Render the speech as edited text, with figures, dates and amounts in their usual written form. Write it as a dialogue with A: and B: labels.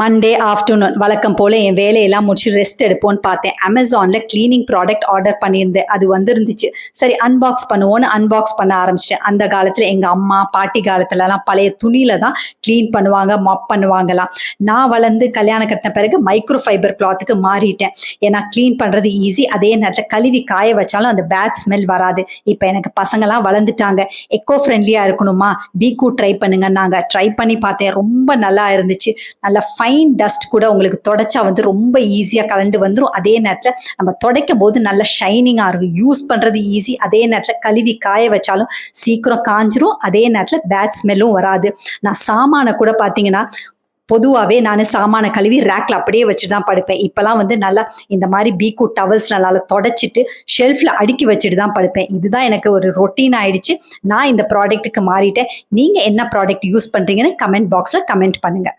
A: Monday afternoon வழக்கம் போல் என் வேலையெல்லாம் முடிச்சு ரெஸ்ட் எடுப்போன்னு பார்த்தேன். அமேசானில் க்ளீனிங் ப்ராடக்ட் ஆர்டர் பண்ணியிருந்தேன். அது வந்துருந்துச்சு. சரி அன்பாக்ஸ் பண்ணுவோன்னு அன்பாக்ஸ் பண்ண ஆரம்பிச்சிட்டேன். அந்த காலத்தில் எங்கள் அம்மா பாட்டி காலத்துலலாம் பழைய துணியில தான் க்ளீன் பண்ணுவாங்க, மாப் பண்ணுவாங்கலாம். நான் வளர்ந்து கல்யாணம் கட்டின பிறகு மைக்ரோ ஃபைபர் கிளாத்துக்கு மாறிட்டேன். ஏன்னா க்ளீன் பண்ணுறது ஈஸி, அதே நேரத்தில் கழுவி காய வச்சாலும் அந்த பேட் ஸ்மெல் வராது. இப்போ எனக்கு பசங்களாம் வளர்ந்துட்டாங்க. எக்கோ ஃப்ரெண்ட்லியாக இருக்கணுமா, பீக்கூ ட்ரை பண்ணுங்க. நாங்கள் ட்ரை பண்ணி பார்த்தேன், ரொம்ப நல்லா இருந்துச்சு. நல்லா ஃபைன் டஸ்ட் கூட உங்களுக்கு தொடச்சா வந்து ரொம்ப ஈஸியாக கலண்டு வந்துடும். அதே நேரத்தில் நம்ம துடைக்கும் போது நல்ல ஷைனிங்காக இருக்கும். யூஸ் பண்ணுறது ஈஸி, அதே நேரத்தில் கழுவி காய வச்சாலும் சீக்கிரம் காஞ்சிரும். அதே நேரத்தில் பேட் ஸ்மெல்லும் வராது. நான் சாமானை கூட பார்த்தீங்கன்னா பொதுவாகவே நான் சாமான கழுவி ரேக்கில் அப்படியே வச்சுட்டு தான் படுப்பேன். இப்போலாம் வந்து நல்லா இந்த மாதிரி பீக்கூ டவல்ஸ் நல்லா தொடச்சிட்டு ஷெல்ஃபில் அடுக்கி வச்சுட்டு தான் படுப்பேன். இதுதான் எனக்கு ஒரு ரொட்டீன் ஆயிடுச்சு. நான் இந்த ப்ராடக்ட்டுக்கு மாறிட்டேன். நீங்கள் என்ன ப்ராடக்ட் யூஸ் பண்ணுறீங்கன்னு கமெண்ட் பாக்ஸில் கமெண்ட் பண்ணுங்கள்.